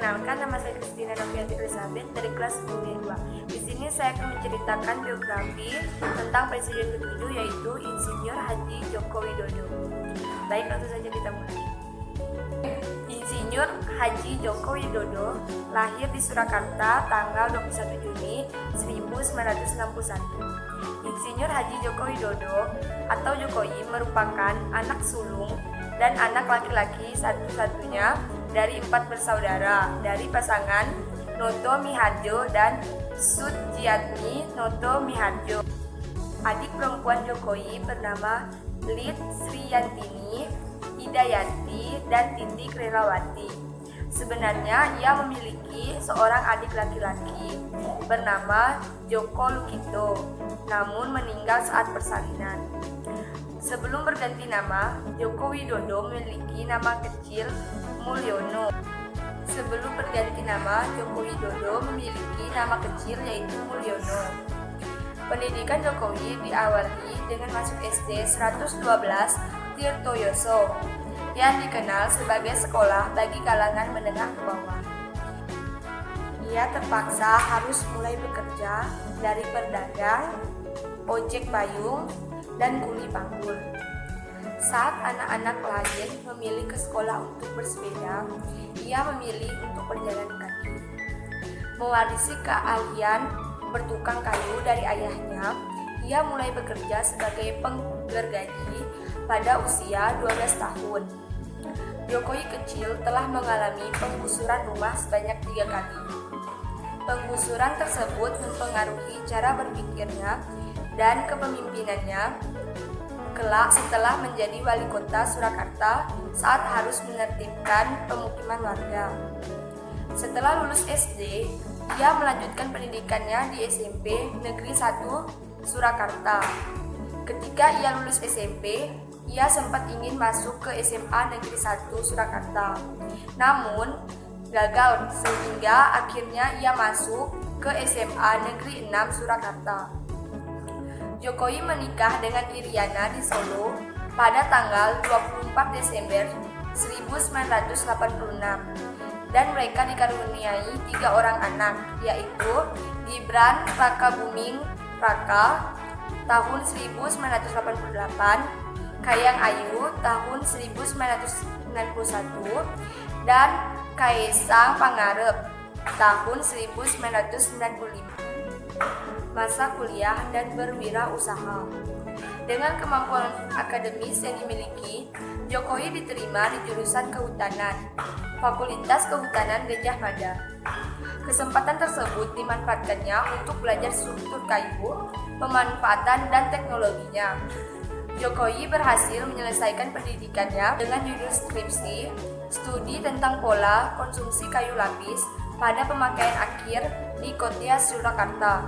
Perkenalkan, nama saya Christina Novianti Elizabeth dari kelas 10 2. Di sini saya akan menceritakan biografi tentang Presiden ke-7 yaitu Insinyur Haji Joko Widodo. Baik, langsung saja kita mulai. Insinyur Haji Joko Widodo lahir di Surakarta tanggal 21 Juni 1961. Insinyur Haji Joko Widodo atau Jokowi merupakan anak sulung dan anak laki-laki satu-satunya dari 4 bersaudara dari pasangan Noto Miharjo dan Sudjiatmi Noto Miharjo. Adik perempuan Jokowi bernama Lid Sriyantini, Hidayati, dan Titi Krelawati. Sebenarnya ia memiliki seorang adik laki-laki bernama Joko Lukito, namun meninggal saat persalinan. Sebelum berganti nama, Joko Widodo memiliki nama kecil Mulyono. Sebelum berganti nama, Joko Widodo memiliki nama kecil yaitu Mulyono. Pendidikan Jokowi diawali dengan masuk SD 112 Tirtoyoso yang dikenal sebagai sekolah bagi kalangan menengah ke bawah. Ia terpaksa harus mulai bekerja dari berdagang, ojek payung, dan kuli panggul. Saat anak-anak lain memilih ke sekolah untuk bersepeda, ia memilih untuk berjalan kaki. Mewarisi keahlian bertukang kayu dari ayahnya, ia mulai bekerja sebagai penggergaji pada usia 12 tahun. Jokowi kecil telah mengalami penggusuran rumah sebanyak 3 kali. Penggusuran tersebut mempengaruhi cara berpikirnya dan kepemimpinannya kelak setelah menjadi wali kota Surakarta saat harus menertibkan pemukiman warga. Setelah lulus SD, ia melanjutkan pendidikannya di SMP Negeri 1 Surakarta. Ketika ia lulus SMP, ia sempat ingin masuk ke SMA Negeri 1 Surakarta. Namun, gagal sehingga akhirnya ia masuk ke SMA Negeri 6 Surakarta. Jokowi menikah dengan Iriana di Solo pada tanggal 24 Desember 1986 dan mereka dikaruniai 3 orang anak, yaitu Gibran Rakabuming Raka tahun 1988, Kahiyang Ayu tahun 1991, dan Kaesang Pangarep tahun 1995. Masa kuliah dan berwirausaha. Dengan kemampuan akademis yang dimiliki, Jokowi diterima di jurusan Kehutanan, Fakultas Kehutanan Gadjah Mada. Kesempatan tersebut dimanfaatkannya untuk belajar struktur kayu, pemanfaatan dan teknologinya. Jokowi berhasil menyelesaikan pendidikannya dengan judul skripsi, studi tentang pola konsumsi kayu lapis pada pemakaian akhir di Kota Surakarta.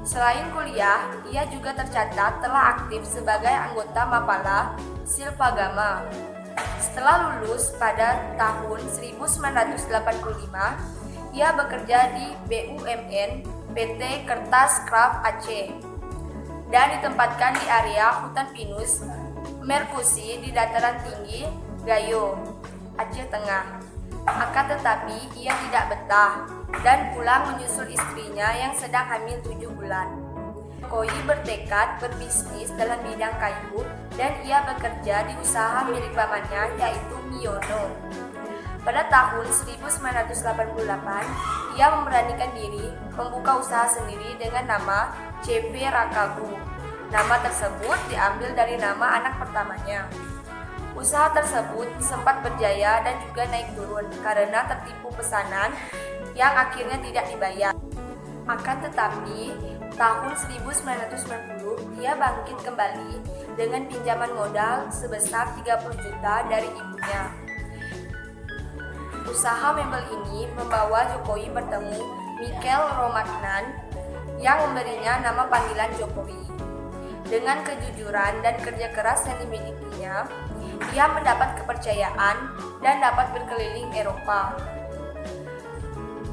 Selain kuliah, ia juga tercatat telah aktif sebagai anggota Mapala Silpagama. Setelah lulus pada tahun 1985, ia bekerja di BUMN PT Kertas Kraft Aceh dan ditempatkan di area hutan pinus Merkusi di dataran tinggi Gayo, Aceh Tengah. Akan tetapi ia tidak betah dan pulang menyusul istrinya yang sedang hamil 7 bulan. Jokowi bertekad berbisnis dalam bidang kayu dan ia bekerja di usaha milik pamannya yaitu Miono. Pada tahun 1988, ia memberanikan diri membuka usaha sendiri dengan nama CV Rakabu. Nama tersebut diambil dari nama anak pertamanya. Usaha tersebut sempat berjaya dan juga naik turun karena tertipu pesanan yang akhirnya tidak dibayar. Akan tetapi, tahun 1990 ia bangkit kembali dengan pinjaman modal sebesar 30 juta dari ibunya. Usaha mebel ini membawa Jokowi bertemu Michael Romagnan yang memberinya nama panggilan Jokowi. Dengan kejujuran dan kerja keras yang dimilikinya, ia mendapat kepercayaan dan dapat berkeliling Eropa.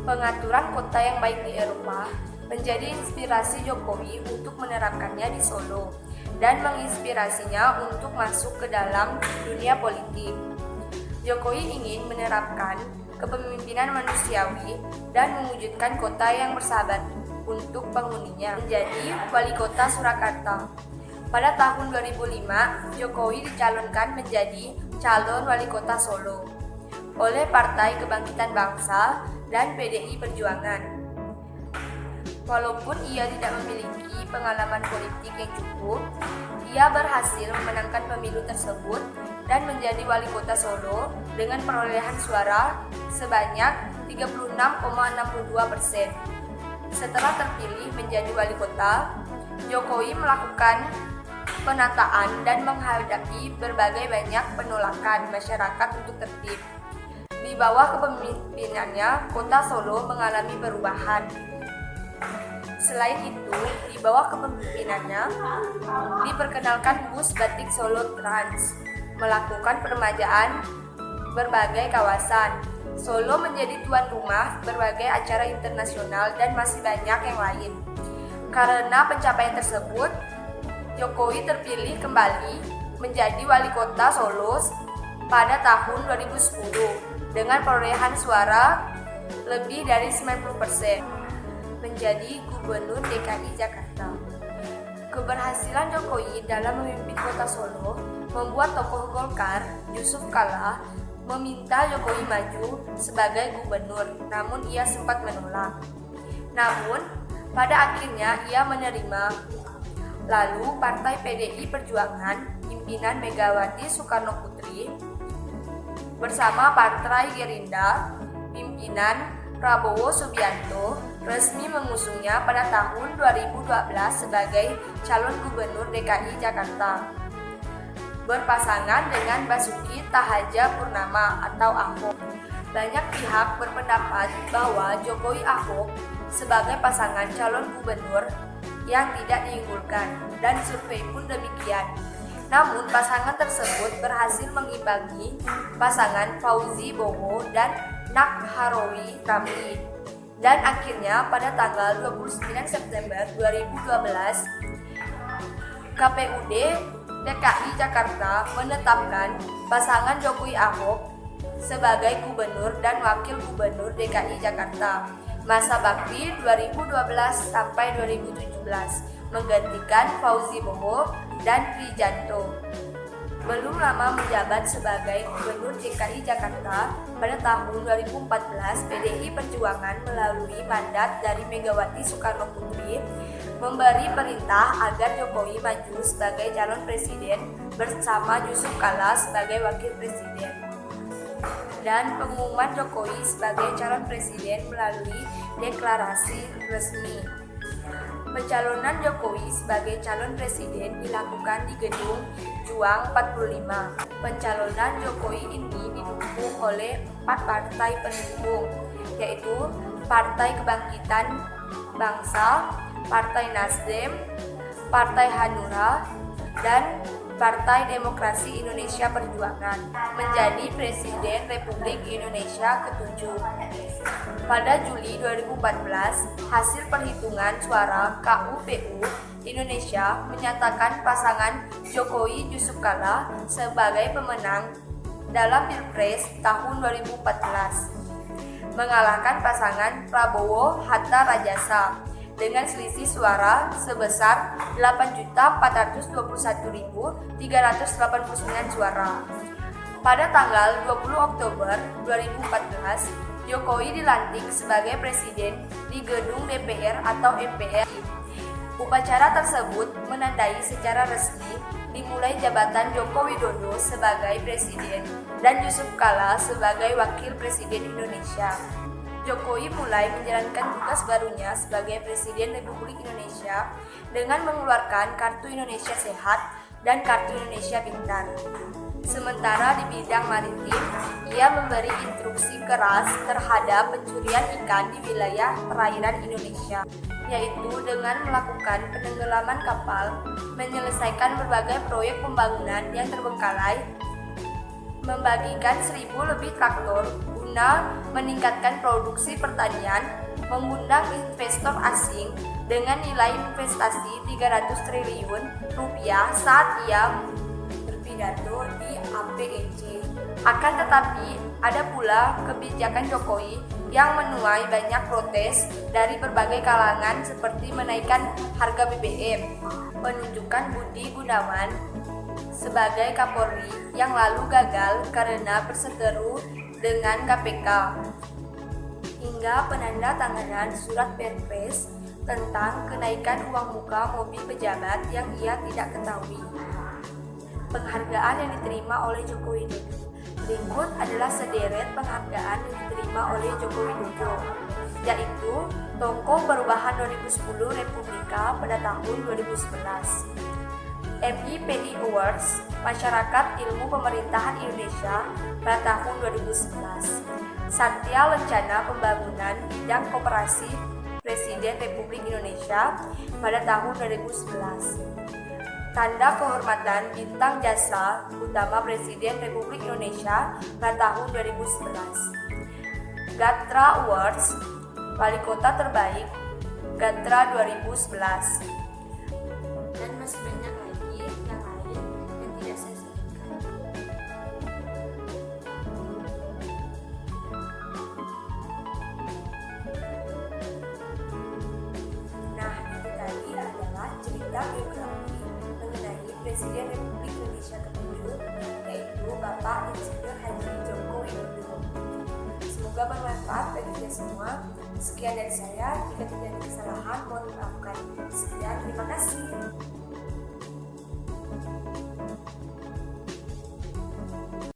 Pengaturan kota yang baik di Eropa menjadi inspirasi Jokowi untuk menerapkannya di Solo dan menginspirasinya untuk masuk ke dalam dunia politik. Jokowi ingin menerapkan kepemimpinan manusiawi, dan mewujudkan kota yang bersahabat untuk penghuninya. Menjadi Wali Kota Surakarta. Pada tahun 2005, Jokowi dicalonkan menjadi calon Wali Kota Solo oleh Partai Kebangkitan Bangsa dan PDI Perjuangan. Walaupun ia tidak memiliki pengalaman politik yang cukup, ia berhasil memenangkan pemilu tersebut dan menjadi Wali Kota Solo dengan perolehan suara sebanyak 36,62%. Setelah terpilih menjadi Wali Kota, Jokowi melakukan penataan dan menghadapi berbagai banyak penolakan masyarakat untuk tertib. Di bawah kepemimpinannya, Kota Solo mengalami perubahan. Selain itu, di bawah kepemimpinannya diperkenalkan bus batik Solo Trans, melakukan peremajaan berbagai kawasan. Solo menjadi tuan rumah berbagai acara internasional dan masih banyak yang lain. Karena pencapaian tersebut, Jokowi terpilih kembali menjadi Wali Kota Solo pada tahun 2010 dengan perolehan suara lebih dari 90%. Menjadi Gubernur DKI Jakarta. Keberhasilan Jokowi dalam memimpin Kota Solo membuat tokoh Golkar, Yusuf Kala, meminta Jokowi maju sebagai gubernur, namun ia sempat menolak. Namun, pada akhirnya ia menerima. Lalu, Partai PDI Perjuangan, pimpinan Megawati Soekarnoputri, bersama Partai Gerindra, pimpinan Prabowo Subianto, resmi mengusungnya pada tahun 2012 sebagai calon gubernur DKI Jakarta, berpasangan dengan Basuki Cahayapurnama atau Ahok. Banyak pihak berpendapat bahwa Jokowi Ahok sebagai pasangan calon gubernur yang tidak diunggulkan, dan survei pun demikian. Namun pasangan tersebut berhasil mengimbangi pasangan Fauzi Bowo dan Nagharowi Ramli. Dan akhirnya pada tanggal 29 September 2012, KPUD DKI Jakarta menetapkan pasangan Jokowi Ahok sebagai gubernur dan wakil gubernur DKI Jakarta masa bakti 2012 sampai 2017, menggantikan Fauzi Bowo dan Trijanto. Belum lama menjabat sebagai gubernur DKI Jakarta, pada tahun 2014 PDI Perjuangan melalui mandat dari Megawati Soekarnoputri memberi perintah agar Jokowi maju sebagai calon presiden bersama Yusuf Kala sebagai wakil presiden. Dan pengumuman Jokowi sebagai calon presiden melalui deklarasi resmi. Pencalonan Jokowi sebagai calon presiden dilakukan di Gedung Juang 45. Pencalonan Jokowi ini didukung oleh 4 partai pendukung, yaitu Partai Kebangkitan Bangsa, Partai Nasdem, Partai Hanura, dan Partai Demokrasi Indonesia Perjuangan, menjadi Presiden Republik Indonesia ke-7. Pada Juli 2014, hasil perhitungan suara KPU Indonesia menyatakan pasangan Jokowi Yusuf Kala sebagai pemenang dalam Pilpres tahun 2014, mengalahkan pasangan Prabowo Hatta Rajasa dengan selisih suara sebesar 8.421.389 suara. Pada tanggal 20 Oktober 2014, Jokowi dilantik sebagai presiden di gedung DPR atau MPR. Upacara tersebut menandai secara resmi dimulai jabatan Joko Widodo sebagai presiden dan Yusuf Kala sebagai wakil presiden Indonesia. Jokowi mulai menjalankan tugas barunya sebagai Presiden Republik Indonesia dengan mengeluarkan Kartu Indonesia Sehat dan Kartu Indonesia Pintar. Sementara di bidang maritim, ia memberi instruksi keras terhadap pencurian ikan di wilayah perairan Indonesia, yaitu dengan melakukan penenggelaman kapal, menyelesaikan berbagai proyek pembangunan yang terbengkalai, membagikan 1.000 lebih traktor guna meningkatkan produksi pertanian, mengundang investor asing dengan nilai investasi 300 triliun rupiah saat ia pidato di APEC. Akan tetapi, ada pula kebijakan Jokowi yang menuai banyak protes dari berbagai kalangan seperti menaikkan harga BBM, penunjukan Budi Gunawan sebagai Kapolri yang lalu gagal karena berseteru dengan KPK, hingga penandatanganan surat Perpres tentang kenaikan uang muka mobil pejabat yang ia tidak ketahui. Penghargaan yang diterima oleh Joko Widodo. Berikut adalah sederet penghargaan yang diterima oleh Joko Widodo, yaitu Tokoh Perubahan 2010 Republika pada tahun 2011, MIPI Awards Masyarakat Ilmu Pemerintahan Indonesia pada tahun 2011, Satya Lencana Pembangunan Bidang Koperasi Presiden Republik Indonesia pada tahun 2011, Tanda Kehormatan Bintang Jasa Utama Presiden Republik Indonesia pada tahun 2011, Gatra Awards Wali Kota Terbaik Gatra 2011, dan masih banyak lagi yang lain yang tidak saya sebutkan. Nah, itu tadi adalah cerita biografi mengenai Presiden Republik Indonesia ke-7, yaitu Bapak Insinyur Haji Joko Widodo. Semoga bermanfaat bagi kita semua. Sekian dari saya, jika tidak ada kesalahan mohon dimaafkan. Sekian, terima kasih.